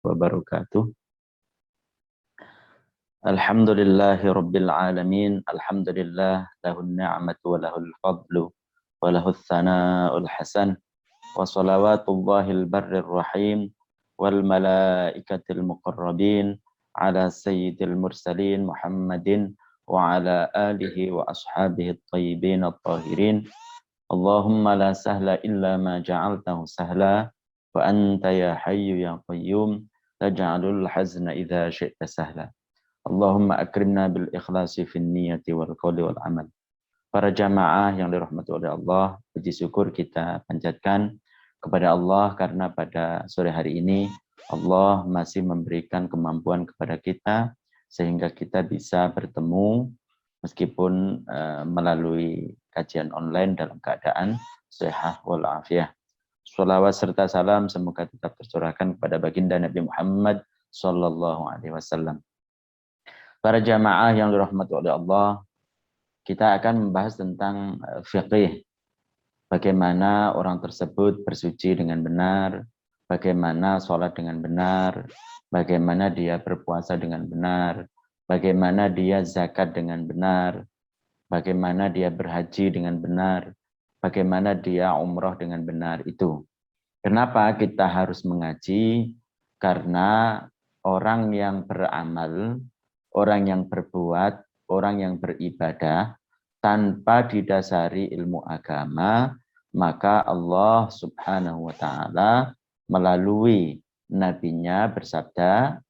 wabarakatuh. Alhamdulillahi rabbil alamin. Alhamdulillah lahun ni'matu wa lahul fadlu wa lahul thana'ul hasan. Wa salawatullahil barrir rahim wal malaikatil muqarrabin ala sayyidil mursalin Muhammadin wa ala alihi wa ashabihi at-tayyibin at-tahirin. Allahumma la sahla illa ma ja'altahu sahla wa anta ya hayyu ya qayyum taj'alul hazna idza syi'ta sahla. Allahumma akrimna bil ikhlasi fin niyati wal qawli wal amal. Para jamaah yang dirahmati oleh Allah, puji syukur kita panjatkan kepada Allah karena pada sore hari ini Allah masih memberikan kemampuan kepada kita sehingga kita bisa bertemu meskipun melalui kajian online dalam keadaan sehat walafiat. Shalawat serta salam semoga tetap tercurahkan kepada baginda Nabi Muhammad sallallahu alaihi wasallam. Para jamaah yang dirahmati oleh Allah, kita akan membahas tentang fiqih. Bagaimana orang tersebut bersuci dengan benar, bagaimana sholat dengan benar, bagaimana dia berpuasa dengan benar, bagaimana dia zakat dengan benar, bagaimana dia berhaji dengan benar, bagaimana dia umroh dengan benar itu. Kenapa kita harus mengaji? Karena orang yang beramal, orang yang berbuat, orang yang beribadah tanpa didasari ilmu agama, maka Allah Subhanahu wa taala melalui nabinya bersabda,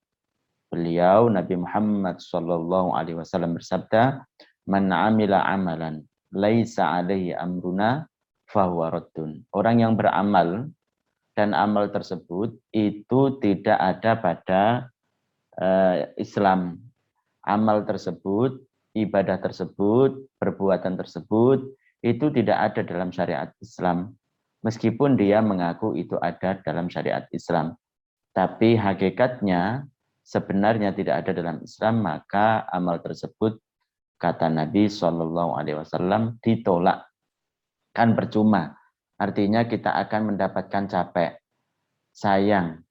beliau Nabi Muhammad sallallahu alaihi wasallam bersabda, "Man 'amila 'amalan laisa 'alaihi amruna fahuwa raddun." Orang yang beramal dan amal tersebut itu tidak ada pada Islam. Amal tersebut, ibadah tersebut, perbuatan tersebut itu tidak ada dalam syariat Islam. Meskipun dia mengaku itu ada dalam syariat Islam. Tapi hakikatnya sebenarnya tidak ada dalam Islam, maka amal tersebut kata Nabi SAW ditolak. Kan percuma. Artinya kita akan mendapatkan capek, sayang,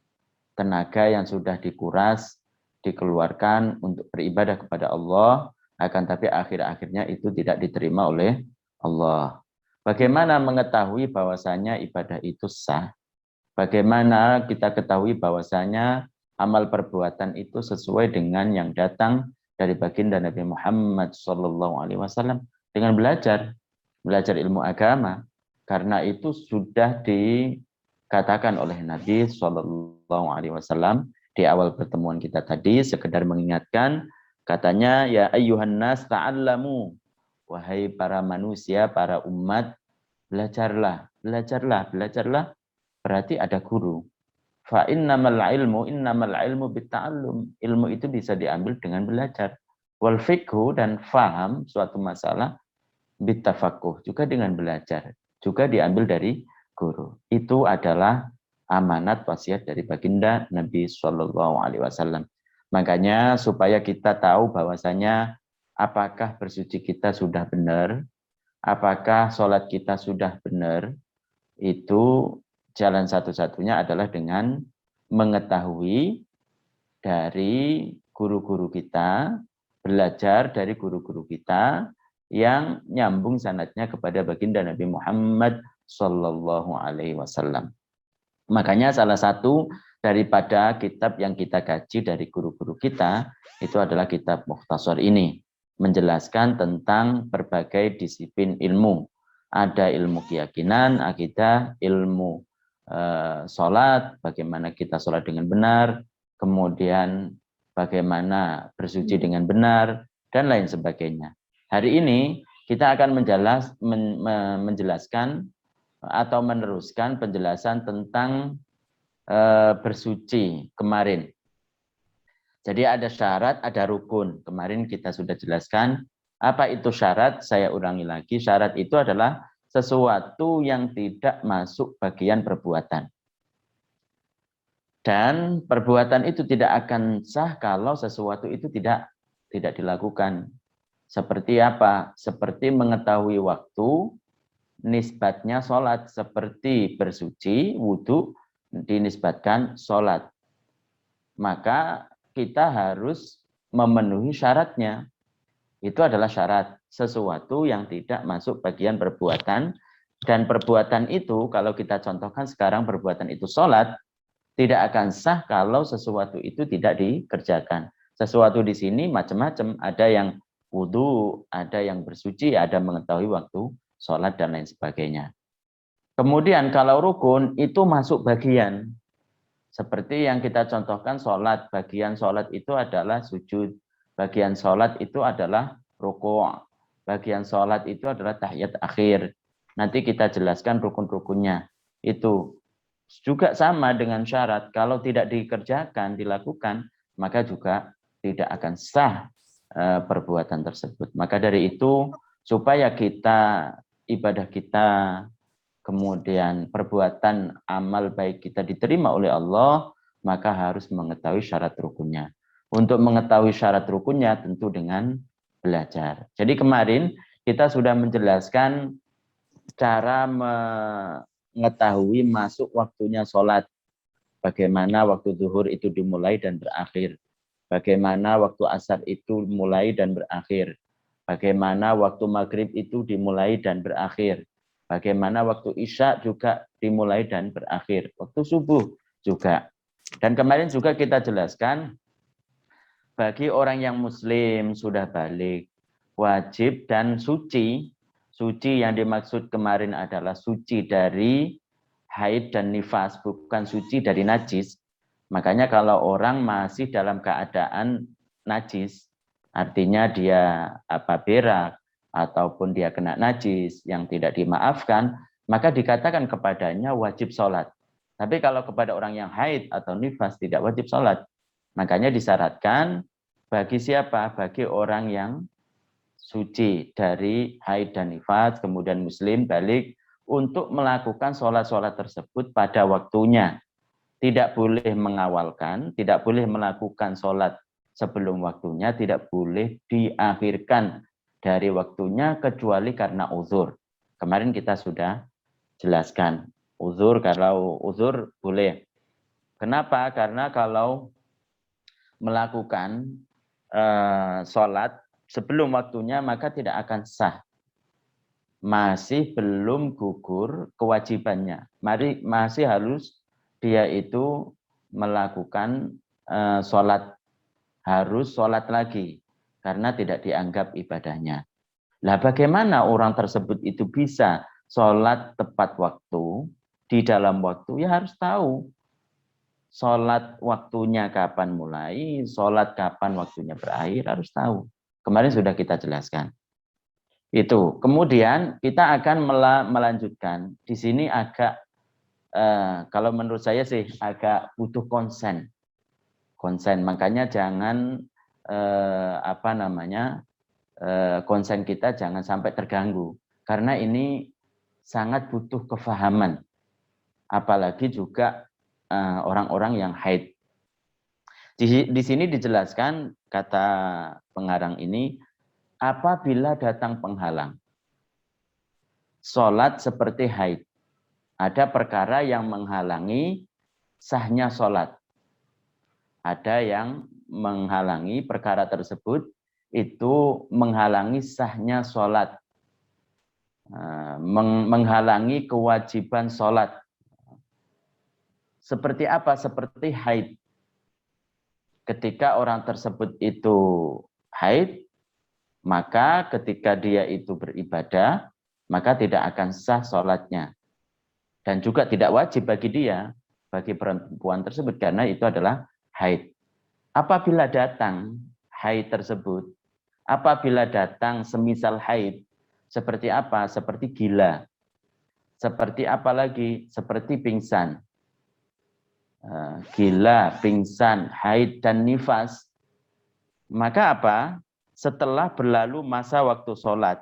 tenaga yang sudah dikuras, dikeluarkan untuk beribadah kepada Allah, akan tapi akhir-akhirnya itu tidak diterima oleh Allah. Bagaimana mengetahui bahwasanya ibadah itu sah? Bagaimana kita ketahui bahwasanya amal perbuatan itu sesuai dengan yang datang dari baginda Nabi Muhammad SAW? Dengan belajar ilmu agama. Karena itu sudah dikatakan oleh Nabi SAW di awal pertemuan kita tadi, sekedar mengingatkan, katanya, ya ayyuhan nas ta'allamu, wahai para manusia, para umat, belajarlah, berarti ada guru. Fa innamal ilmu bitta'allum. Ilmu itu bisa diambil dengan belajar. Wal fiqhu, dan faham suatu masalah, bittafaqquh, juga dengan belajar, juga diambil dari guru. Itu adalah amanat wasiat dari baginda Nabi Shallallahu Alaihi Wasallam. Makanya supaya kita tahu bahwasanya apakah bersuci kita sudah benar, apakah sholat kita sudah benar, itu jalan satu-satunya adalah dengan mengetahui dari guru-guru kita, belajar dari guru-guru kita yang nyambung sanadnya kepada baginda Nabi Muhammad Shallallahu Alaihi Wasallam. Makanya salah satu daripada kitab yang kita kaji dari guru-guru kita itu adalah kitab Mukhtasar ini, menjelaskan tentang berbagai disiplin ilmu. Ada ilmu keyakinan, akidah, ilmu sholat, bagaimana kita sholat dengan benar, kemudian bagaimana bersuci dengan benar, dan lain sebagainya. Hari ini kita akan menjelaskan atau meneruskan penjelasan tentang bersuci kemarin. Jadi ada syarat, ada rukun. Kemarin kita sudah jelaskan apa itu syarat. Saya ulangi lagi, syarat itu adalah sesuatu yang tidak masuk bagian perbuatan. Dan perbuatan itu tidak akan sah kalau sesuatu itu tidak dilakukan. Seperti apa? Seperti mengetahui waktu, nisbatnya sholat, seperti bersuci, wudhu, dinisbatkan sholat. maka kita harus memenuhi syaratnya. Itu adalah syarat sesuatu yang tidak masuk bagian perbuatan. Dan perbuatan itu, kalau kita contohkan sekarang perbuatan itu sholat, tidak akan sah kalau sesuatu itu tidak dikerjakan. Sesuatu di sini macam-macam, ada yang wudhu, ada yang bersuci, ada mengetahui waktu sholat dan lain sebagainya. Kemudian kalau rukun itu masuk bagian. Seperti yang kita contohkan sholat, bagian sholat itu adalah sujud, bagian sholat itu adalah rukuk, bagian sholat itu adalah tahiyat akhir. Nanti kita jelaskan rukun-rukunnya. Itu juga sama dengan syarat, kalau tidak dikerjakan, dilakukan, maka juga tidak akan sah perbuatan tersebut. Maka dari itu, supaya kita, ibadah kita, kemudian perbuatan amal baik kita diterima oleh Allah, maka harus mengetahui syarat rukunnya. Untuk mengetahui syarat rukunnya tentu dengan belajar. Jadi kemarin kita sudah menjelaskan cara mengetahui masuk waktunya sholat. Bagaimana waktu zuhur itu dimulai dan berakhir. Bagaimana waktu asar itu mulai dan berakhir. Bagaimana waktu maghrib itu dimulai dan berakhir. Bagaimana waktu isya juga dimulai dan berakhir. Waktu subuh juga. Dan kemarin juga kita jelaskan, bagi orang yang muslim sudah balik, wajib dan suci. Suci yang dimaksud kemarin adalah suci dari haid dan nifas, bukan suci dari najis. Makanya kalau orang masih dalam keadaan najis, artinya dia berak, ataupun dia kena najis yang tidak dimaafkan, maka dikatakan kepadanya wajib sholat. Tapi kalau kepada orang yang haid atau nifas tidak wajib sholat. Makanya disyaratkan bagi siapa? Bagi orang yang suci dari haid dan nifas, kemudian muslim balik, untuk melakukan sholat-sholat tersebut pada waktunya. Tidak boleh mengawalkan, tidak boleh melakukan sholat sebelum waktunya, tidak boleh diakhirkan dari waktunya kecuali karena uzur. Kemarin kita sudah jelaskan. Uzur, kalau uzur boleh. Kenapa? Karena kalau melakukan sholat sebelum waktunya maka tidak akan sah. Masih belum gugur kewajibannya. Masih harus dia itu melakukan sholat, harus sholat lagi karena tidak dianggap ibadahnya. Lah bagaimana orang tersebut itu bisa sholat tepat waktu di dalam waktu? Ya harus tahu sholat waktunya kapan mulai, sholat kapan waktunya berakhir, harus tahu. Kemarin sudah kita jelaskan. Itu. Kemudian kita akan melanjutkan. Di sini agak, kalau menurut saya sih agak butuh konsen. Konsen. Makanya jangan, konsen kita jangan sampai terganggu. Karena ini sangat butuh kefahaman. Apalagi juga orang-orang yang haid. Di sini dijelaskan kata pengarang ini, apabila datang penghalang, sholat seperti haid, ada perkara yang menghalangi sahnya sholat. Ada yang menghalangi perkara tersebut, itu menghalangi sahnya sholat. Menghalangi kewajiban sholat. Seperti apa? Seperti haid. Ketika orang tersebut itu haid, maka ketika dia itu beribadah, maka tidak akan sah sholatnya. Dan juga tidak wajib bagi dia, bagi perempuan tersebut, karena itu adalah haid. Apabila datang haid tersebut, apabila datang semisal haid, seperti apa? Seperti gila. Seperti apa lagi? Seperti pingsan. Gila, pingsan, haid, dan nifas. Maka apa? Setelah berlalu masa waktu sholat,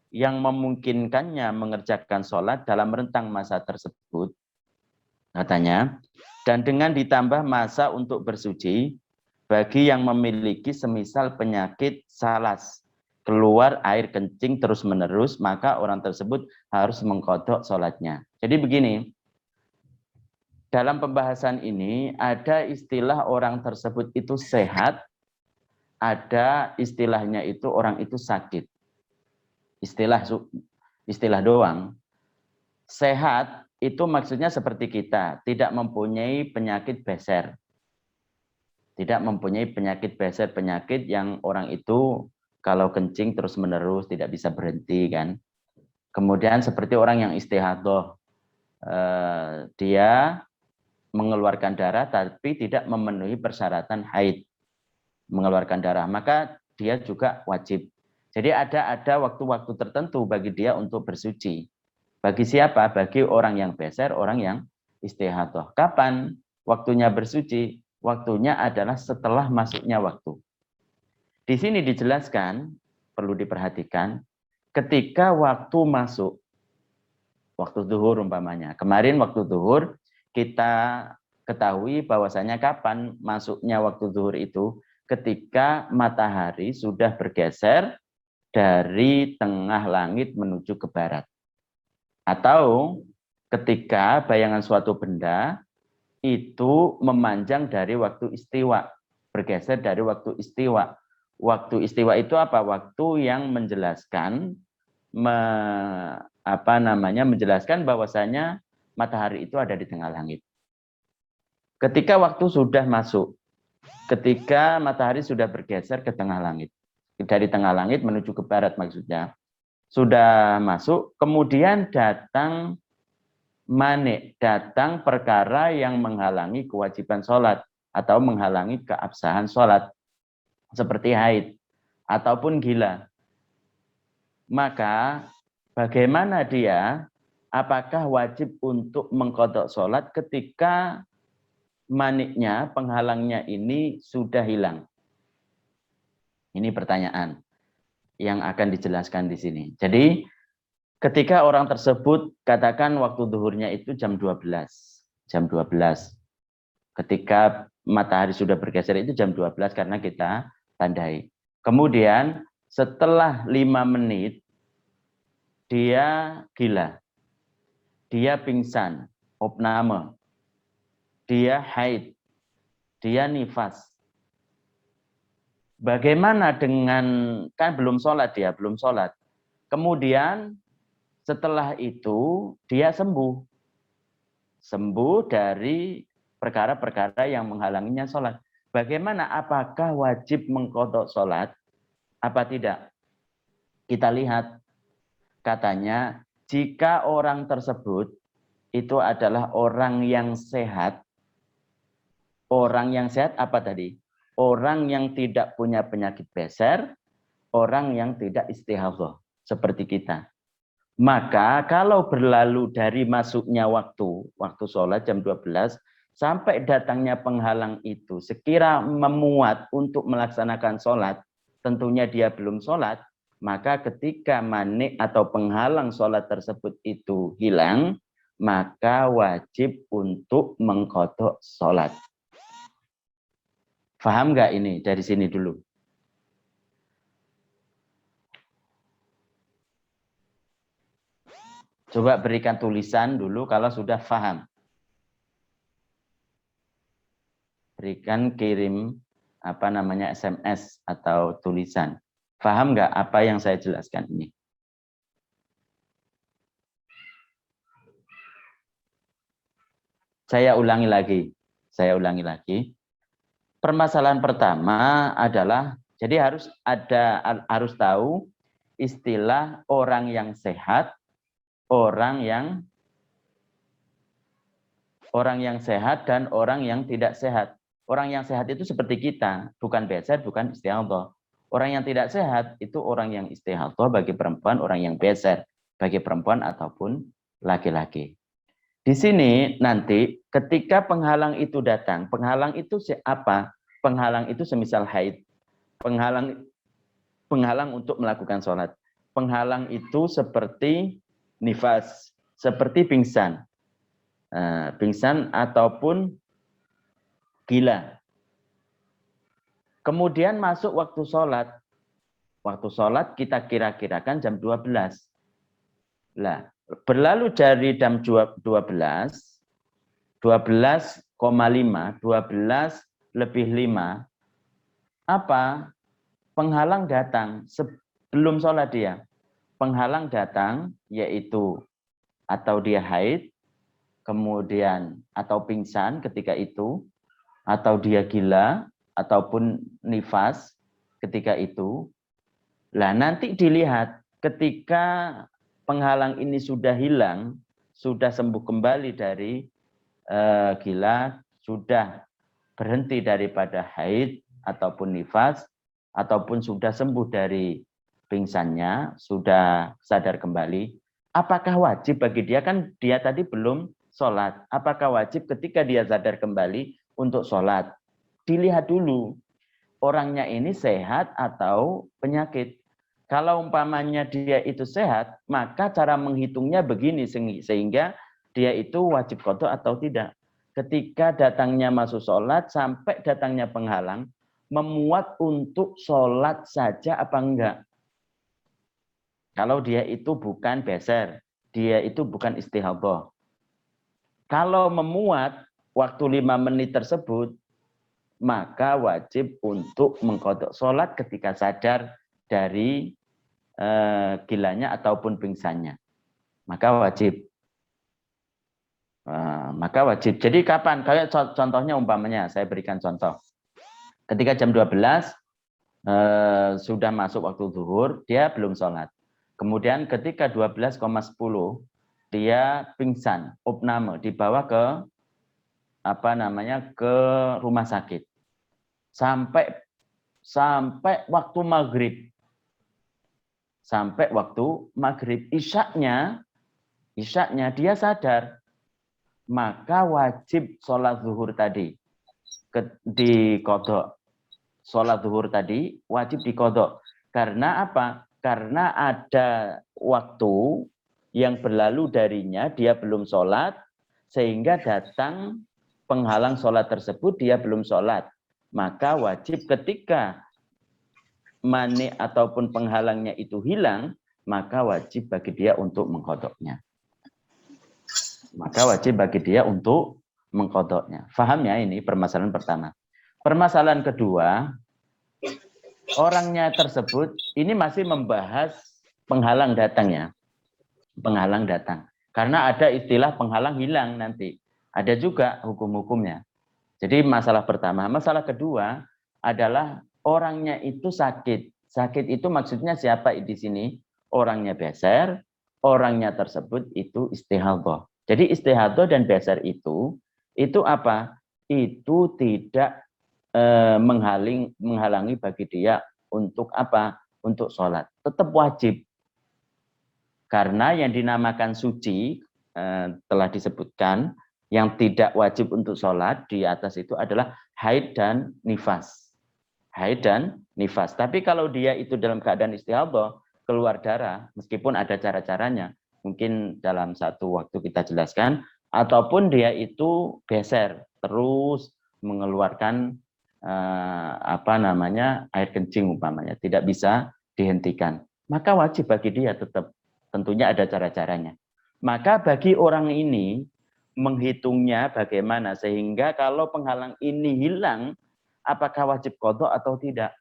yang memungkinkannya mengerjakan sholat dalam rentang masa tersebut, katanya, dan dengan ditambah masa untuk bersuci, bagi yang memiliki semisal penyakit salas, keluar air kencing terus-menerus, maka orang tersebut harus mengkodok sholatnya. Jadi begini, dalam pembahasan ini ada istilah orang tersebut itu sehat, ada istilahnya itu orang itu sakit. Istilah doang. Sehat itu maksudnya seperti kita, tidak mempunyai penyakit beser. Tidak mempunyai penyakit beser, penyakit yang orang itu kalau kencing terus-menerus tidak bisa berhenti kan. Kemudian seperti orang yang istihadah, dia mengeluarkan darah tapi tidak memenuhi persyaratan haid mengeluarkan darah, maka dia juga wajib. Jadi ada waktu-waktu tertentu bagi dia untuk bersuci. Bagi siapa? Bagi orang yang beser, orang yang istihadah. Kapan waktunya bersuci? Waktunya adalah setelah masuknya waktu. Di sini dijelaskan, perlu diperhatikan, ketika waktu masuk, waktu zuhur umpamanya. Kemarin waktu zuhur kita ketahui bahwasanya kapan masuknya waktu zuhur itu ketika matahari sudah bergeser dari tengah langit menuju ke barat. Atau ketika bayangan suatu benda itu memanjang dari waktu istiwa, bergeser dari waktu istiwa. Waktu istiwa itu apa? Waktu yang menjelaskan menjelaskan bahwasanya matahari itu ada di tengah langit. Ketika waktu sudah masuk, ketika matahari sudah bergeser ke tengah langit, dari tengah langit menuju ke barat maksudnya, sudah masuk, kemudian datang manik, datang perkara yang menghalangi kewajiban sholat atau menghalangi keabsahan sholat, seperti haid ataupun gila. Maka bagaimana dia? Apakah wajib untuk mengqadha sholat ketika maniknya, penghalangnya ini sudah hilang? Ini pertanyaan yang akan dijelaskan di sini. Jadi ketika orang tersebut katakan waktu zuhurnya itu jam 12. Jam 12. Ketika matahari sudah bergeser itu jam 12 karena kita tandai. Kemudian setelah 5 menit dia gila. Dia pingsan, opname. Dia haid. Dia nifas. Bagaimana dengan, kan belum sholat dia, belum sholat. Kemudian setelah itu dia sembuh. Sembuh dari perkara-perkara yang menghalanginya sholat. Bagaimana? Apakah wajib mengqadha sholat? Apa tidak? Kita lihat. Katanya, jika orang tersebut itu adalah orang yang sehat. Orang yang sehat apa tadi? Orang yang tidak punya penyakit beser, orang yang tidak istihadah. Seperti kita. Maka kalau berlalu dari masuknya waktu sholat jam 12, sampai datangnya penghalang itu, sekira memuat untuk melaksanakan sholat, tentunya dia belum sholat, maka ketika manik atau penghalang sholat tersebut itu hilang, maka wajib untuk mengqadha sholat. Paham nggak ini? Dari sini dulu. Coba berikan tulisan dulu kalau sudah paham. Berikan kirim SMS atau tulisan. Paham nggak apa yang saya jelaskan ini? Saya ulangi lagi. Permasalahan pertama adalah, jadi harus tahu istilah orang yang sehat, orang yang sehat dan orang yang tidak sehat. Orang yang sehat itu seperti kita, bukan beser, bukan istihadah. Orang yang tidak sehat itu orang yang istihadah bagi perempuan, orang yang beser bagi perempuan ataupun laki-laki. Di sini nanti ketika penghalang itu datang, penghalang itu apa? Penghalang itu semisal haid. Penghalang untuk melakukan sholat. Penghalang itu seperti nifas, seperti pingsan. Pingsan ataupun gila. Kemudian masuk waktu sholat. Waktu sholat kita kira-kirakan jam 12. Lah, berlalu dari jam 12, 12,5, 12 lebih 5, apa? Penghalang datang sebelum sholat dia. Penghalang datang yaitu atau dia haid, kemudian atau pingsan ketika itu, atau dia gila, ataupun nifas ketika itu. Lah nanti dilihat ketika penghalang ini sudah hilang, sudah sembuh kembali dari gila, sudah berhenti daripada haid ataupun nifas, ataupun sudah sembuh dari pingsannya, sudah sadar kembali, apakah wajib bagi dia? Kan dia tadi belum sholat. Apakah wajib ketika dia sadar kembali untuk sholat? Dilihat dulu, orangnya ini sehat atau penyakit. Kalau umpamanya dia itu sehat, maka cara menghitungnya begini, sehingga dia itu wajib qadha atau tidak. Ketika datangnya masuk sholat sampai datangnya penghalang, memuat untuk sholat saja apa enggak? Kalau dia itu bukan beser, dia itu bukan istihadhah. Kalau memuat waktu 5 menit tersebut, maka wajib untuk mengqadha sholat ketika sadar dari gilanya ataupun pingsannya. Maka wajib. Maka wajib. Jadi kapan? Kayak contohnya umpamanya, saya berikan contoh. Ketika jam 12 sudah masuk waktu zuhur, dia belum sholat. Kemudian ketika 12,10 dia pingsan, opname, dibawa ke ke rumah sakit. Sampai waktu maghrib. Sampai waktu maghrib, isyaknya dia sadar, maka wajib sholat zuhur tadi diqadha. Sholat zuhur tadi wajib diqadha. Karena apa? Karena ada waktu yang berlalu darinya, dia belum sholat, sehingga datang penghalang sholat tersebut, dia belum sholat. Maka wajib ketika mani ataupun penghalangnya itu hilang, maka wajib bagi dia untuk mengqadhanya. Maka wajib bagi dia untuk mengqadhanya. Faham ya ini permasalahan pertama. Permasalahan kedua, orangnya tersebut ini masih membahas penghalang datangnya. Penghalang datang. Karena ada istilah penghalang hilang nanti. Ada juga hukum-hukumnya. Jadi masalah pertama. Masalah kedua adalah orangnya itu sakit. Sakit itu maksudnya siapa di sini? Orangnya beser, orangnya tersebut itu istihadhah. Jadi istihadhah dan beser itu apa? Itu tidak menghalangi bagi dia untuk apa? Untuk sholat. Tetap wajib. Karena yang dinamakan suci telah disebutkan, yang tidak wajib untuk sholat di atas itu adalah haid dan nifas. Haid dan nifas. Tapi kalau dia itu dalam keadaan istihadhah, keluar darah, meskipun ada cara-caranya, mungkin dalam satu waktu kita jelaskan, ataupun dia itu beser, terus mengeluarkan air kencing umpamanya, tidak bisa dihentikan. Maka wajib bagi dia tetap, tentunya ada cara-caranya. Maka bagi orang ini, menghitungnya bagaimana sehingga kalau penghalang ini hilang, apakah wajib qadha atau tidak?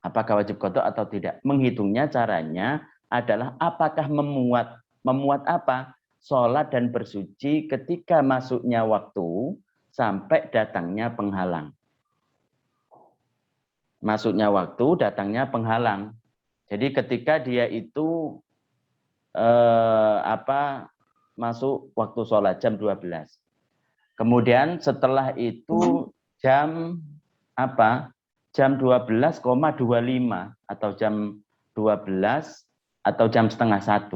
Apakah wajib qadha atau tidak? Menghitungnya caranya adalah apakah memuat apa? Sholat dan bersuci ketika masuknya waktu sampai datangnya penghalang. Masuknya waktu, datangnya penghalang. Jadi ketika dia itu masuk waktu sholat jam 12. Kemudian setelah itu jam 12,25 atau jam 12 atau jam setengah 1.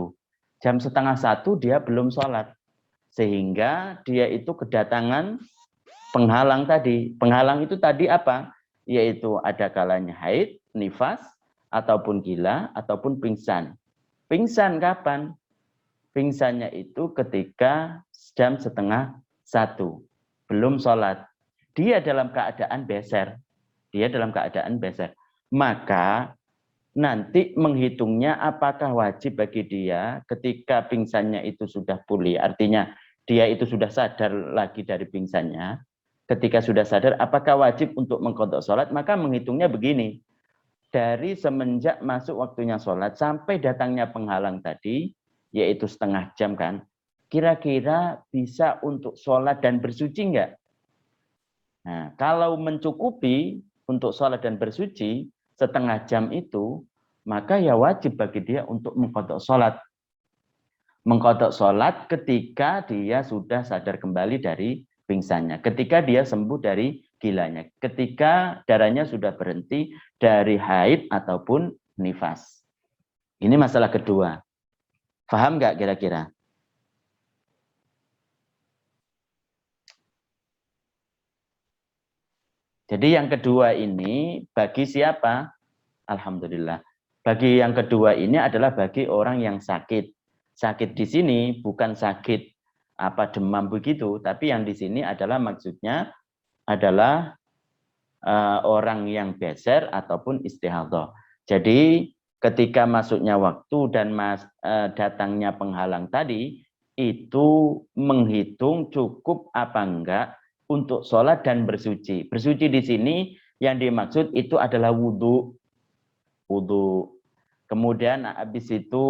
Jam setengah 1 dia belum sholat. Sehingga dia itu kedatangan penghalang tadi. Penghalang itu tadi apa? Yaitu ada kalanya haid, nifas, ataupun gila, ataupun pingsan. Pingsan kapan? Pingsannya itu ketika jam setengah 1. Belum sholat. Dia dalam keadaan beser. Maka nanti menghitungnya apakah wajib bagi dia ketika pingsannya itu sudah pulih. Artinya dia itu sudah sadar lagi dari pingsannya, ketika sudah sadar, apakah wajib untuk mengqadha sholat? Maka menghitungnya begini, dari semenjak masuk waktunya sholat sampai datangnya penghalang tadi, yaitu setengah jam kan, kira-kira bisa untuk sholat dan bersuci enggak? Nah, kalau mencukupi untuk sholat dan bersuci setengah jam itu, maka ya wajib bagi dia untuk mengqadha sholat. Mengqadha sholat ketika dia sudah sadar kembali dari pingsannya, ketika dia sembuh dari gilanya, ketika darahnya sudah berhenti dari haid ataupun nifas. Ini masalah kedua. Paham nggak kira-kira? Jadi yang kedua ini bagi siapa? Alhamdulillah. Bagi yang kedua ini adalah bagi orang yang sakit. Sakit di sini bukan sakit apa demam begitu, tapi yang di sini adalah maksudnya adalah orang yang beser ataupun istihadhah. Jadi ketika masuknya waktu dan datangnya penghalang tadi, itu menghitung cukup apa enggak untuk sholat dan bersuci. Bersuci di sini yang dimaksud itu adalah wudhu. Wudhu. Kemudian habis itu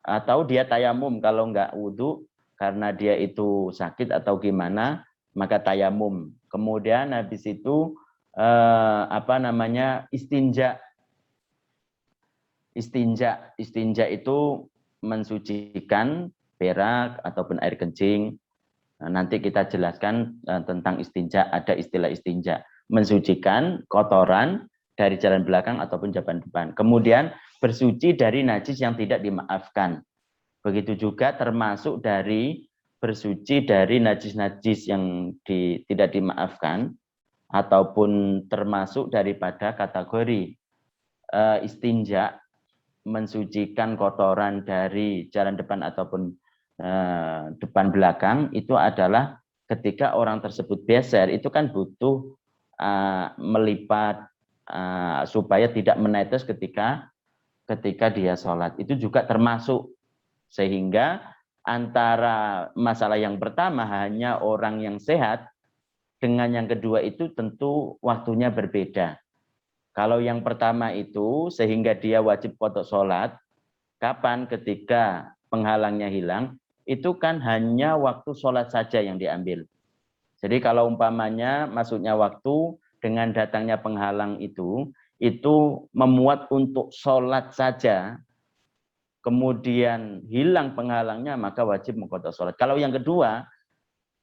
atau dia tayamum kalau enggak wudhu karena dia itu sakit atau gimana, maka tayamum. Kemudian habis itu istinja. Istinja itu mensucikan berak ataupun air kencing. Nanti kita jelaskan tentang istinja, ada istilah istinja. Mensucikan kotoran dari jalan belakang ataupun jalan depan. Kemudian bersuci dari najis yang tidak dimaafkan. Begitu juga termasuk dari bersuci dari najis-najis yang tidak dimaafkan, ataupun termasuk daripada kategori istinja, mensucikan kotoran dari jalan depan ataupun depan belakang, itu adalah ketika orang tersebut beser, itu kan butuh melipat supaya tidak menetes ketika dia sholat. Itu juga termasuk, sehingga antara masalah yang pertama hanya orang yang sehat dengan yang kedua itu tentu waktunya berbeda. Kalau yang pertama itu sehingga dia wajib qadha sholat, kapan? Ketika penghalangnya hilang, itu kan hanya waktu sholat saja yang diambil. Jadi kalau umpamanya masuknya waktu dengan datangnya penghalang itu memuat untuk sholat saja, kemudian hilang penghalangnya, maka wajib mengqadha sholat. Kalau yang kedua,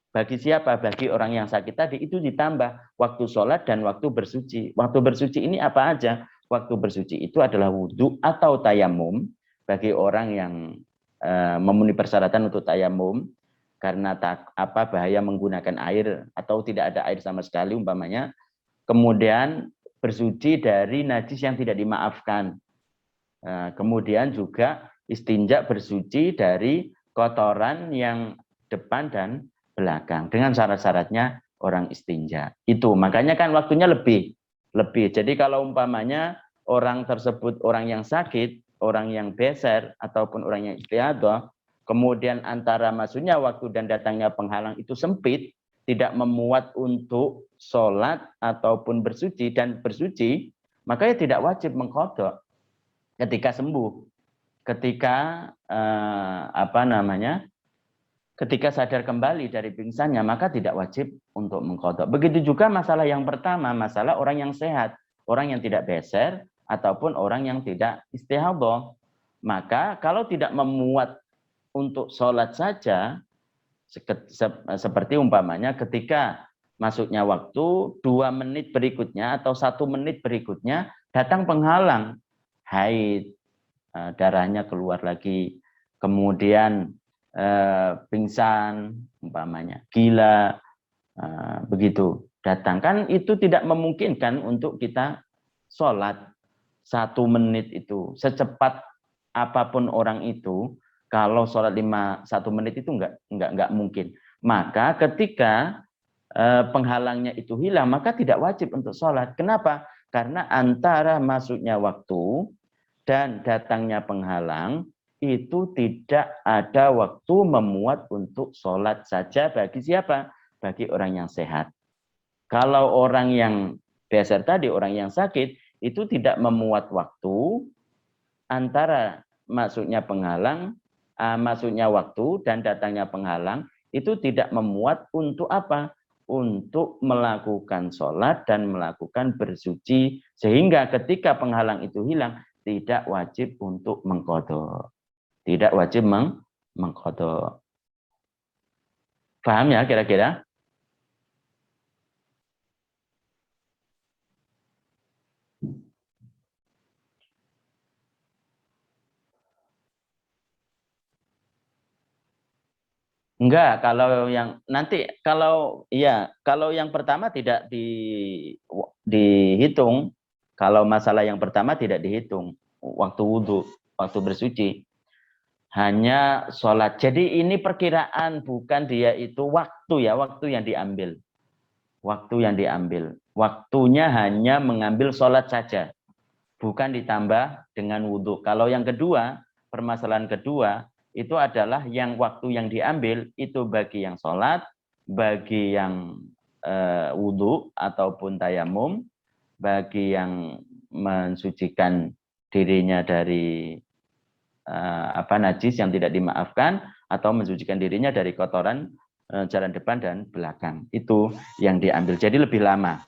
bagi siapa? Bagi orang yang sakit tadi, itu ditambah waktu sholat dan waktu bersuci. Waktu bersuci ini apa aja? Waktu bersuci itu adalah wudhu atau tayamum, bagi orang yang memenuhi persyaratan untuk tayamum, karena bahaya menggunakan air atau tidak ada air sama sekali umpamanya. Kemudian bersuci dari najis yang tidak dimaafkan. Kemudian juga istinja, bersuci dari kotoran yang depan dan belakang dengan syarat-syaratnya orang istinja. Itu makanya kan waktunya lebih. Jadi kalau umpamanya orang tersebut orang yang sakit, orang yang beser ataupun orang yang istihadhah, kemudian antara masuknya waktu dan datangnya penghalang itu sempit, tidak memuat untuk sholat ataupun bersuci dan bersuci, maka ya tidak wajib mengqadha ketika sembuh, ketika ketika sadar kembali dari pingsannya, maka tidak wajib untuk mengqadha. Begitu juga masalah yang pertama, masalah orang yang sehat, orang yang tidak beser ataupun orang yang tidak istihadhah. Maka kalau tidak memuat untuk sholat saja, seperti umpamanya ketika masuknya waktu 2 menit berikutnya atau 1 menit berikutnya datang penghalang, haid, darahnya keluar lagi, kemudian pingsan umpamanya, gila, begitu datang, kan itu tidak memungkinkan untuk kita sholat 1 menit itu. Secepat apapun orang itu, kalau sholat 1 menit itu enggak mungkin. Maka ketika penghalangnya itu hilang, maka tidak wajib untuk sholat. Kenapa? Karena antara masuknya waktu dan datangnya penghalang itu tidak ada waktu memuat untuk sholat saja bagi siapa? Bagi orang yang sehat. Kalau orang yang dasar tadi, orang yang sakit, itu tidak memuat waktu antara masuknya penghalang, masuknya waktu dan datangnya penghalang, itu tidak memuat untuk apa? Untuk melakukan sholat dan melakukan bersuci. Sehingga ketika penghalang itu hilang, tidak wajib untuk mengqadha. Tidak wajib mengqadha. Paham ya kira-kira? Enggak, kalau yang nanti kalau yang pertama tidak dihitung, kalau masalah yang pertama tidak dihitung waktu wudhu, waktu bersuci, hanya sholat. Jadi ini perkiraan, bukan dia itu waktu ya, waktu yang diambil, waktunya hanya mengambil sholat saja, bukan ditambah dengan wudhu. Kalau yang kedua, permasalahan kedua, itu adalah yang waktu yang diambil itu bagi yang sholat, bagi yang wudhu ataupun tayamum, bagi yang mensucikan dirinya dari najis yang tidak dimaafkan, atau mensucikan dirinya dari kotoran jalan depan dan belakang. Itu yang diambil. Jadi lebih lama.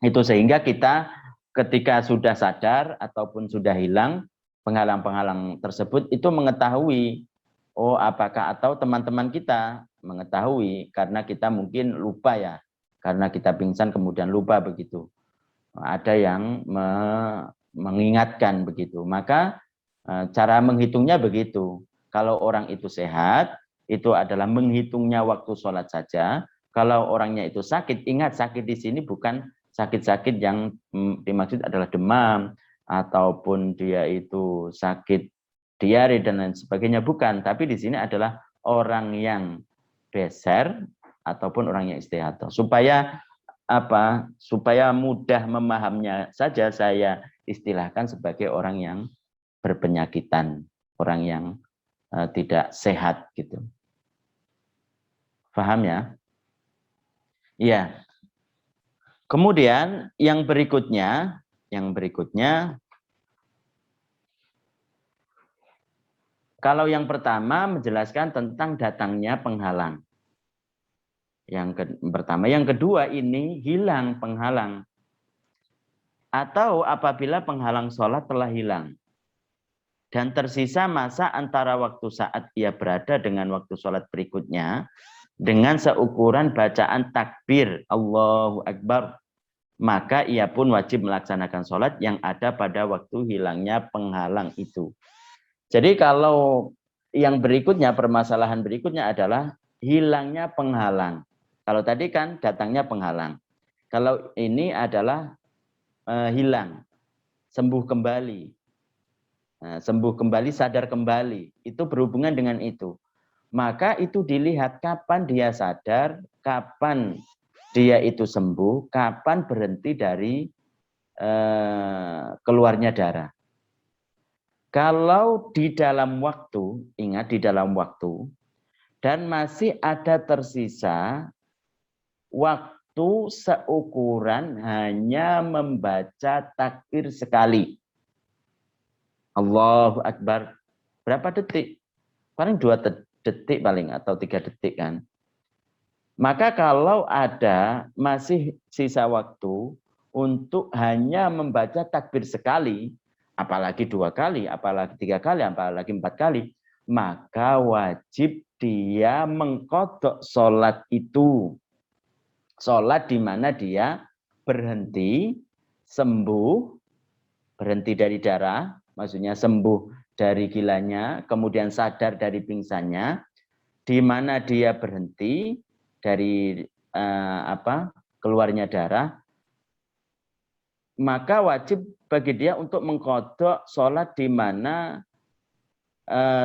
Itu sehingga kita ketika sudah sadar ataupun sudah hilang penghalang-penghalang tersebut, itu mengetahui, oh apakah, atau teman-teman kita mengetahui, karena kita mungkin lupa ya, karena kita pingsan kemudian lupa begitu. Ada yang mengingatkan begitu. Maka cara menghitungnya begitu. Kalau orang itu sehat, itu adalah menghitungnya waktu sholat saja. Kalau orangnya itu sakit, ingat sakit di sini bukan sakit-sakit yang dimaksud adalah demam, ataupun dia itu sakit diare dan lain sebagainya, bukan. Tapi di sini adalah orang yang beser ataupun orang yang istihadah. Supaya mudah memahaminya saja, saya istilahkan sebagai orang yang berpenyakitan, orang yang tidak sehat gitu. Paham ya? Iya. Kemudian yang berikutnya, kalau yang pertama menjelaskan tentang datangnya penghalang. Pertama, yang kedua ini hilang penghalang. Atau apabila penghalang sholat telah hilang dan tersisa masa antara waktu saat ia berada dengan waktu sholat berikutnya dengan seukuran bacaan takbir Allahu Akbar, maka ia pun wajib melaksanakan sholat yang ada pada waktu hilangnya penghalang itu. Jadi kalau yang berikutnya, permasalahan berikutnya adalah hilangnya penghalang. Kalau tadi kan datangnya penghalang. Kalau ini adalah hilang, sembuh kembali. Sembuh kembali, sadar kembali. Itu berhubungan dengan itu. Maka itu dilihat kapan dia sadar, kapan dia itu sembuh, kapan berhenti dari keluarnya darah. Kalau di dalam waktu, ingat di dalam waktu, dan masih ada tersisa waktu seukuran hanya membaca takbir sekali. Allahu Akbar. Berapa detik? Paling 2 detik paling, atau 3 detik kan. Maka kalau ada masih sisa waktu untuk hanya membaca takbir sekali, apalagi 2 kali, apalagi 3 kali, apalagi 4 kali, maka wajib dia mengqadha sholat itu. Sholat di mana dia berhenti, sembuh, berhenti dari darah, maksudnya sembuh dari gilanya, kemudian sadar dari pingsannya, di mana dia berhenti dari keluarnya darah, maka wajib bagi dia untuk mengqadha sholat di mana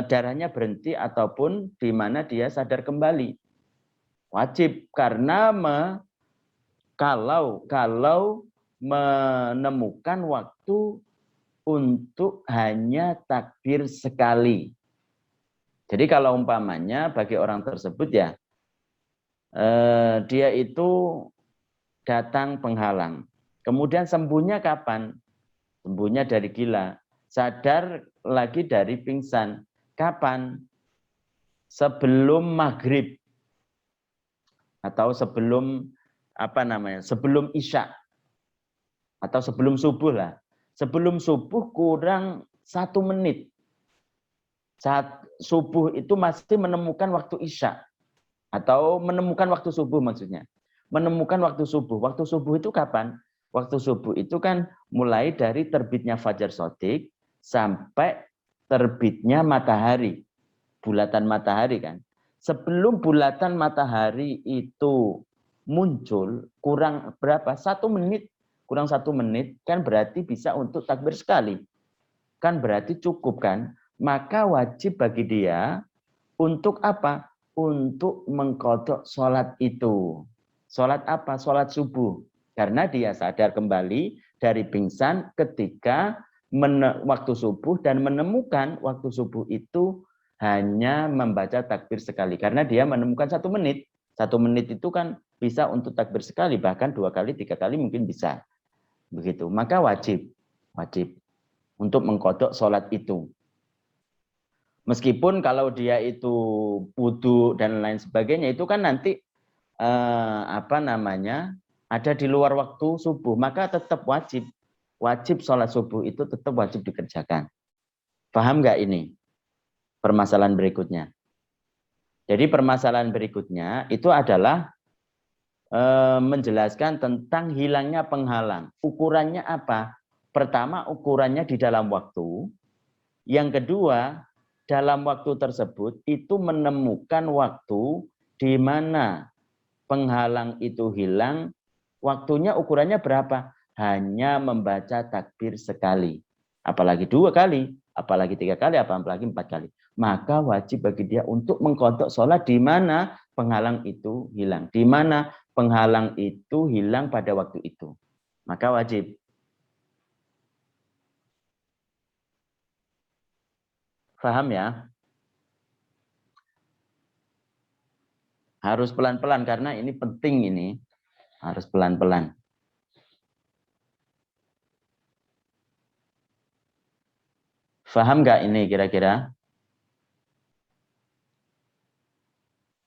darahnya berhenti ataupun di mana dia sadar kembali. Wajib, karena kalau menemukan waktu untuk hanya takbir sekali. Jadi kalau umpamanya bagi orang tersebut ya, dia itu datang penghalang. Kemudian sembuhnya kapan? Sembuhnya dari gila. Sadar lagi dari pingsan. Kapan? Sebelum maghrib. Atau sebelum sebelum isya. Atau sebelum subuh lah. Sebelum subuh kurang 1 menit. Saat subuh itu masih menemukan waktu isya. Atau menemukan waktu subuh maksudnya. Menemukan waktu subuh. Waktu subuh itu kapan? Waktu subuh itu kan mulai dari terbitnya fajar shodiq sampai terbitnya matahari. Bulatan matahari kan. Sebelum bulatan matahari itu muncul, kurang berapa? 1 menit. Kurang 1 menit kan berarti bisa untuk takbir sekali. Kan berarti cukup kan? Maka wajib bagi dia untuk apa? Untuk mengkodok sholat itu. Sholat apa? Sholat subuh. Karena dia sadar kembali dari pingsan ketika waktu subuh dan menemukan waktu subuh itu hanya membaca takbir sekali. Karena dia menemukan 1 menit. 1 menit itu kan bisa untuk takbir sekali. Bahkan 2 kali, 3 kali mungkin bisa. Begitu. Maka wajib untuk mengkodok sholat itu. Meskipun kalau dia itu wudu dan lain sebagainya itu kan nanti ada di luar waktu subuh, maka tetap wajib sholat subuh itu tetap wajib dikerjakan. Paham nggak ini permasalahan berikutnya? Jadi permasalahan berikutnya itu adalah menjelaskan tentang hilangnya penghalang. Ukurannya apa? Pertama, ukurannya di dalam waktu. Yang kedua, dalam waktu tersebut itu menemukan waktu di mana penghalang itu hilang, waktunya ukurannya berapa? Hanya membaca takbir sekali. Apalagi 2 kali, apalagi 3 kali, apalagi 4 kali. Maka wajib bagi dia untuk mengkodok sholat di mana penghalang itu hilang. Di mana penghalang itu hilang pada waktu itu. Maka wajib. Paham ya? Harus pelan-pelan karena ini penting ini. Harus pelan-pelan. Paham nggak ini kira-kira?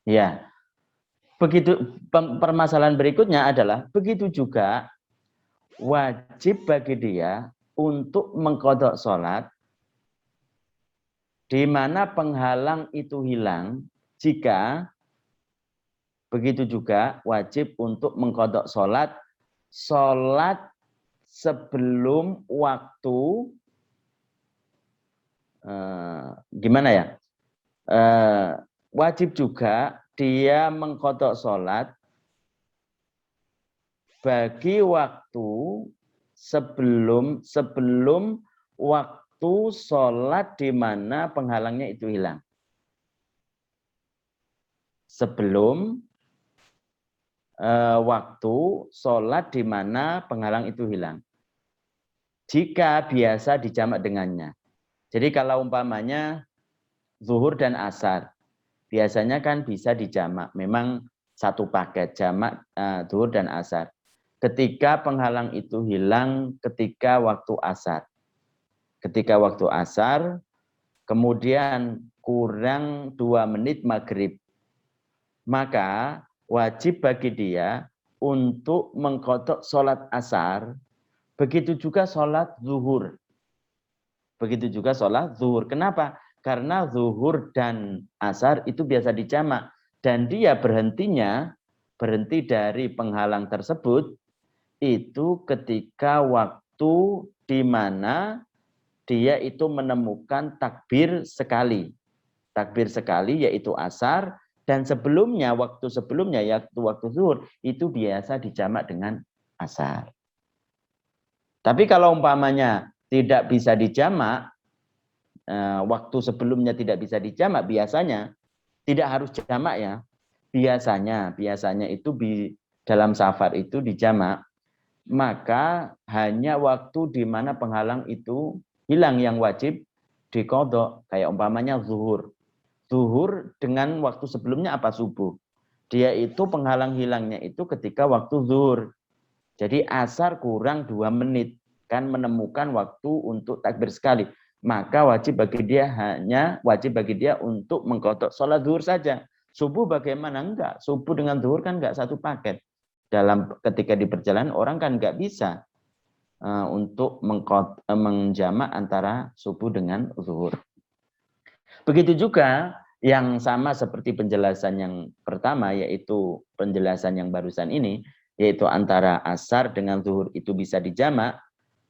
Ya. Begitu permasalahan berikutnya adalah begitu juga wajib bagi dia untuk mengkodok sholat di mana penghalang itu hilang jika begitu juga wajib untuk mengkodok sholat sebelum waktu gimana ya? Wajib juga dia mengkodok sholat bagi waktu sebelum waktu sholat di mana penghalangnya itu hilang. Sebelum waktu sholat di mana penghalang itu hilang. Jika biasa dijamak dengannya. Jadi kalau umpamanya zuhur dan asar, biasanya kan bisa dijamak. Memang satu paket jamak zuhur dan asar. Ketika penghalang itu hilang ketika waktu asar. Ketika waktu asar, kemudian kurang 2 menit maghrib. Maka wajib bagi dia untuk mengkodok sholat asar, begitu juga sholat zuhur. Begitu juga sholat zuhur. Kenapa? Karena zuhur dan asar itu biasa dijamak. Dan dia berhenti dari penghalang tersebut, itu ketika waktu di mana dia itu menemukan takbir sekali. Takbir sekali yaitu asar, dan sebelumnya, waktu sebelumnya, yaitu waktu zuhur, itu biasa dijamak dengan asar. Tapi kalau umpamanya tidak bisa dijamak, waktu sebelumnya tidak bisa dijamak, biasanya tidak harus jamak ya. Biasanya itu dalam safar itu dijamak, maka hanya waktu di mana penghalang itu hilang yang wajib diqodho. Kayak umpamanya zuhur. zuhur dengan waktu sebelumnya apa? Subuh. Dia itu penghalang hilangnya itu ketika waktu zuhur. Jadi asar kurang 2 menit kan menemukan waktu untuk takbir sekali. Maka wajib bagi dia untuk mengkodok sholat zuhur saja. Subuh bagaimana? Enggak. Subuh dengan zuhur kan enggak satu paket. Ketika di perjalanan orang kan enggak bisa untuk menjamak antara subuh dengan zuhur. Begitu juga yang sama seperti penjelasan yang pertama, yaitu penjelasan yang barusan ini, yaitu antara asar dengan zuhur itu bisa dijamak,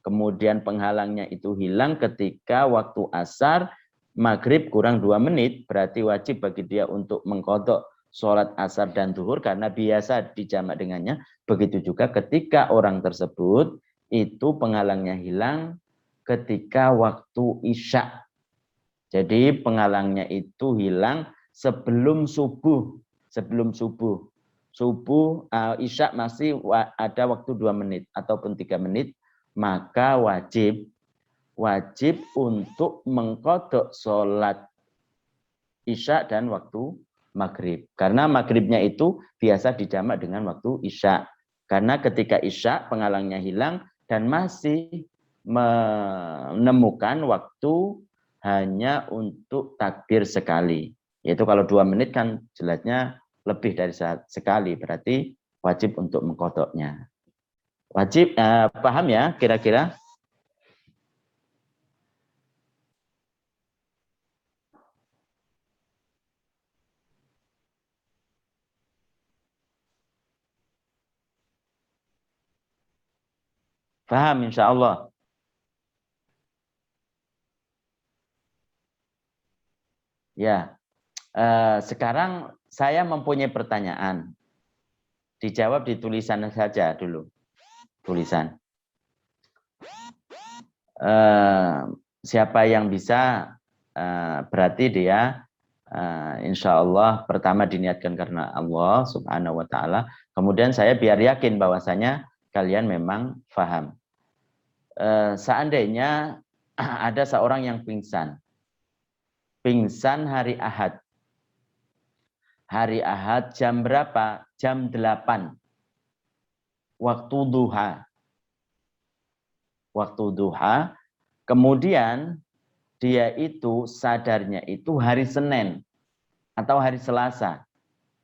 kemudian penghalangnya itu hilang ketika waktu asar, maghrib kurang 2 menit, berarti wajib bagi dia untuk mengkodok sholat asar dan zuhur karena biasa dijamak dengannya. Begitu juga ketika orang tersebut itu penghalangnya hilang ketika waktu isya. Jadi penghalangnya itu hilang sebelum subuh. Sebelum subuh. Isya masih ada waktu 2 menit ataupun 3 menit. Maka wajib untuk mengkodok sholat isya dan waktu maghrib. Karena maghribnya itu biasa dijamak dengan waktu isya. Karena ketika isya penghalangnya hilang dan masih menemukan waktu hanya untuk takbir sekali. Yaitu kalau 2 menit kan jelasnya lebih dari sekali. Berarti wajib untuk mengkodoknya. Wajib, paham ya kira-kira? Paham insya Allah. Ya, sekarang saya mempunyai pertanyaan. Dijawab di tulisan saja dulu. Tulisan. Siapa yang bisa, berarti dia insya Allah pertama diniatkan karena Allah subhanahu wa ta'ala. Kemudian saya biar yakin bahwasanya kalian memang paham. Seandainya ada seorang yang pingsan. Pingsan hari Ahad. Hari Ahad jam berapa? Jam 8. Waktu duha. Waktu duha. Kemudian dia itu sadarnya itu hari Senin atau hari Selasa.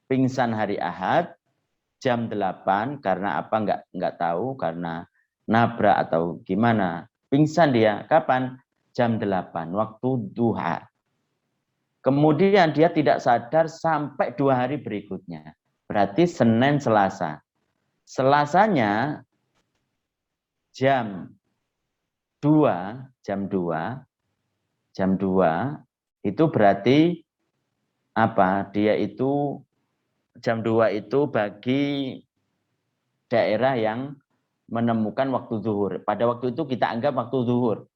Pingsan hari Ahad jam 8 karena apa enggak tahu, karena nabrak atau gimana. Pingsan dia kapan? Jam 8 waktu duha. Kemudian dia tidak sadar sampai 2 hari berikutnya. Berarti Senin Selasa. Selasanya jam 2 itu berarti apa? Dia itu jam 2 itu bagi daerah yang menemukan waktu zuhur. Pada waktu itu kita anggap waktu zuhur.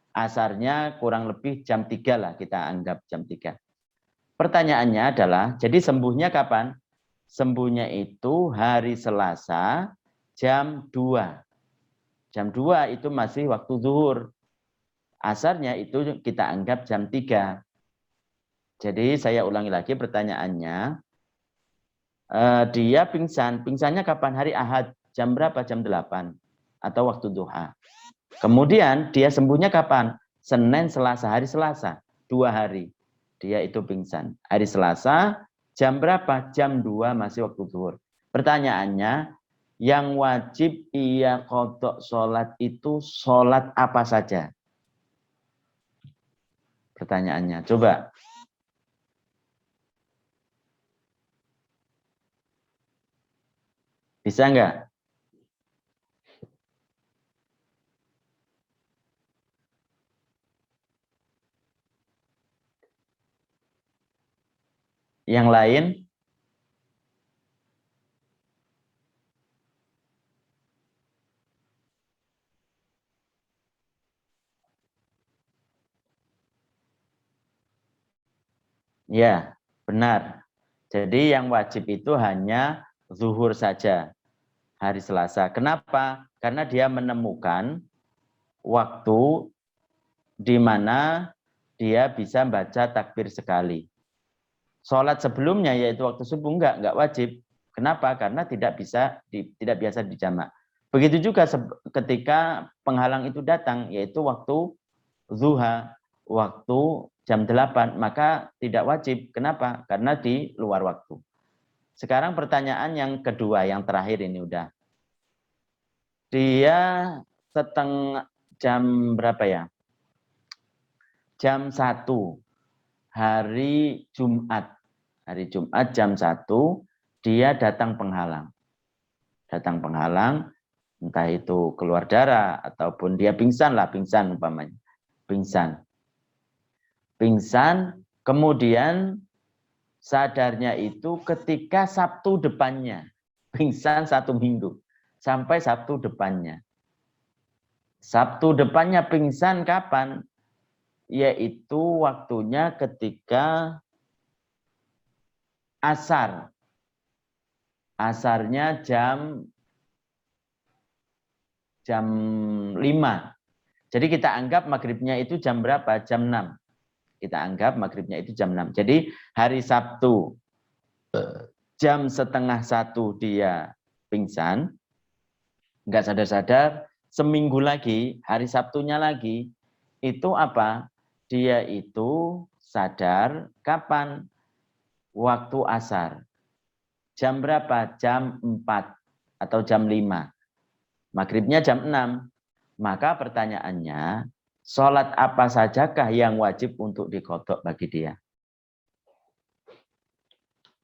Asarnya kurang lebih jam 3 lah, kita anggap jam 3. Pertanyaannya adalah, jadi sembuhnya kapan? Sembuhnya itu hari Selasa jam 2. Jam 2 itu masih waktu zuhur. Asarnya itu kita anggap jam 3. Jadi saya ulangi lagi pertanyaannya. Dia pingsan. Pingsannya kapan? Hari Ahad. Jam berapa? Jam 8. Atau waktu duha. Kemudian dia sembuhnya kapan? Senin, Selasa. Hari Selasa. 2 hari. Dia itu pingsan. Hari Selasa. Jam berapa? Jam 2 masih waktu zuhur. Pertanyaannya, yang wajib ia qodok sholat itu sholat apa saja? Pertanyaannya. Coba. Bisa enggak? Yang lain? Ya, benar. Jadi yang wajib itu hanya zuhur saja, hari Selasa. Kenapa? Karena dia menemukan waktu di mana dia bisa baca takbir sekali. Sholat sebelumnya yaitu waktu subuh enggak wajib. Kenapa? Karena tidak biasa dijamak. Begitu juga ketika penghalang itu datang yaitu waktu zuha, waktu jam 8, maka tidak wajib. Kenapa? Karena di luar waktu. Sekarang pertanyaan yang kedua, yang terakhir ini udah. Dia setengah jam berapa ya? Jam 1 hari Jumat. Hari Jumat jam 1 dia datang penghalang. Datang penghalang, entah itu keluar darah ataupun dia pingsan umpamanya. Pingsan, kemudian sadarnya itu ketika Sabtu depannya. Pingsan 1 minggu sampai Sabtu depannya. Sabtu depannya pingsan kapan? Yaitu waktunya ketika asar. Asarnya jam 5. Jadi kita anggap maghribnya itu jam berapa? Jam 6. Kita anggap maghribnya itu jam 6. Jadi hari Sabtu jam 12:30 dia pingsan. Enggak sadar-sadar. Seminggu lagi, hari Sabtunya lagi, itu apa? Dia itu sadar kapan? Waktu asar. Jam berapa? Jam 4 atau jam 5. Maghribnya jam 6. Maka pertanyaannya, sholat apa sajakah yang wajib untuk diqodho bagi dia?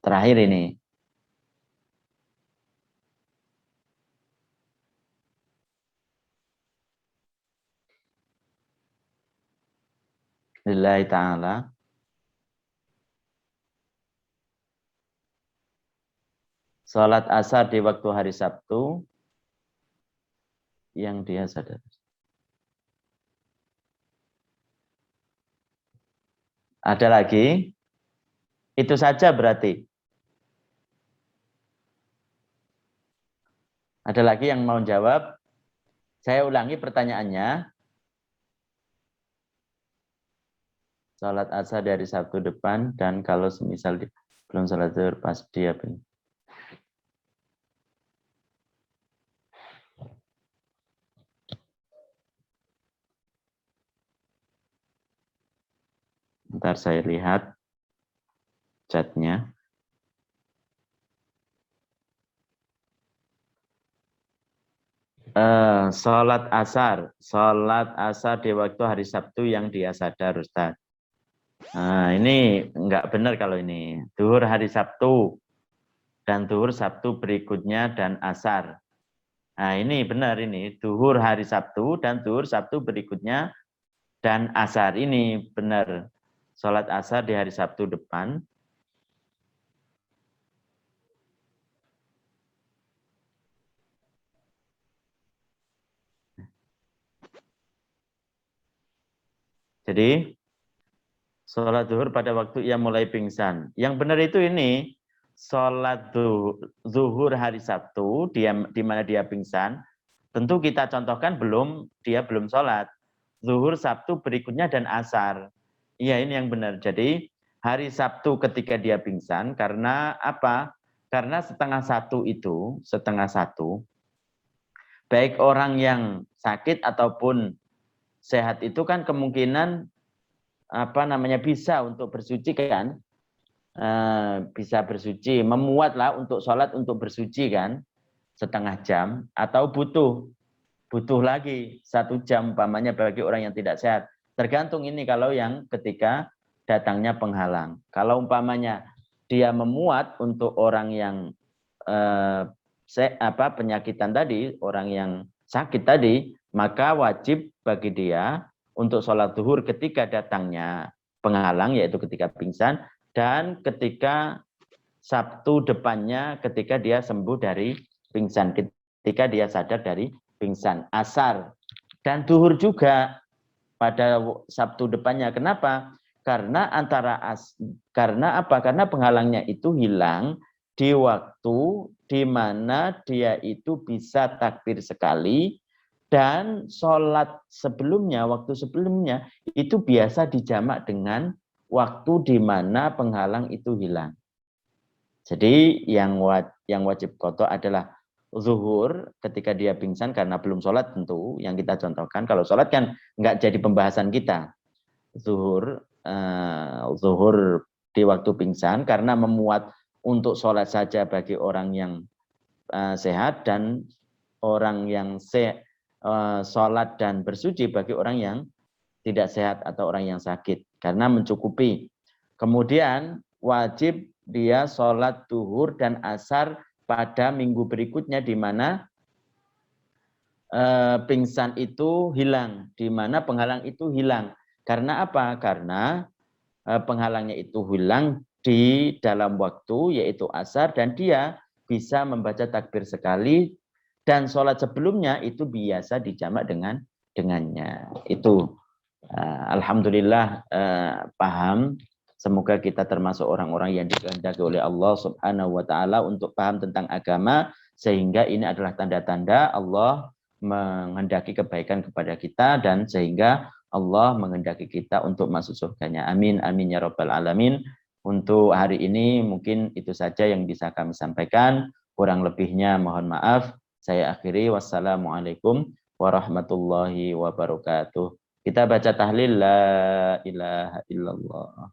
Terakhir ini. Lillahi ta'ala. Sholat asar di waktu hari Sabtu yang dia sadar. Ada lagi? Itu saja berarti. Ada lagi yang mau jawab? Saya ulangi pertanyaannya. Sholat asar dari Sabtu depan dan kalau semisal belum sholat zuhur pas dia Bentar saya lihat chatnya. Sholat asar di waktu hari Sabtu yang dia sadar, Ustaz. Nah, ini enggak benar kalau ini. Zuhur hari Sabtu dan zuhur Sabtu berikutnya dan asar. Nah, ini benar ini. Zuhur hari Sabtu dan zuhur Sabtu berikutnya dan asar. Ini benar. Sholat asar di hari Sabtu depan. Jadi, sholat zuhur pada waktu ia mulai pingsan. Yang benar itu ini, sholat zuhur hari Sabtu, di mana dia pingsan, tentu kita contohkan dia belum sholat. Zuhur Sabtu berikutnya dan asar. Iya, ini yang benar. Jadi, hari Sabtu ketika dia pingsan, karena apa? Karena 12:30 itu, 12:30, baik orang yang sakit ataupun sehat itu kan kemungkinan bisa untuk bersuci kan, bisa bersuci, memuatlah untuk sholat untuk bersuci kan, setengah jam atau butuh lagi 1 jam umpamanya bagi orang yang tidak sehat. Tergantung ini kalau yang ketika datangnya penghalang. Kalau umpamanya dia memuat untuk orang yang penyakitan tadi, orang yang sakit tadi, maka wajib bagi dia untuk sholat zuhur ketika datangnya penghalang, yaitu ketika pingsan, dan ketika Sabtu depannya ketika dia sembuh dari pingsan, ketika dia sadar dari pingsan. Asar dan zuhur juga pada Sabtu depannya. Kenapa? Karena karena apa? Karena penghalangnya itu hilang di waktu di mana dia itu bisa takbir sekali dan sholat sebelumnya, waktu sebelumnya itu biasa dijamak dengan waktu di mana penghalang itu hilang. Jadi yang wajib qadha adalah zuhur ketika dia pingsan karena belum sholat tentu, yang kita contohkan. Kalau sholat kan nggak jadi pembahasan kita. Zuhur di waktu pingsan karena memuat untuk sholat saja bagi orang yang sehat dan orang yang sholat dan bersuci bagi orang yang tidak sehat atau orang yang sakit karena mencukupi. Kemudian wajib dia sholat duhur dan asar pada minggu berikutnya di mana pingsan itu hilang, di mana penghalang itu hilang. Karena apa? Karena penghalangnya itu hilang di dalam waktu yaitu asar dan dia bisa membaca takbir sekali dan sholat sebelumnya itu biasa dijamak dengannya. Itu alhamdulillah paham. Semoga kita termasuk orang-orang yang dikehendaki oleh Allah Subhanahu wa taala untuk paham tentang agama sehingga ini adalah tanda-tanda Allah menghendaki kebaikan kepada kita dan sehingga Allah menghendaki kita untuk masuk surganya. Amin amin ya rabbal alamin. Untuk hari ini mungkin itu saja yang bisa kami sampaikan. Kurang lebihnya mohon maaf. Saya akhiri. Wassalamualaikum warahmatullahi wabarakatuh. Kita baca tahlil la ilaha illallah.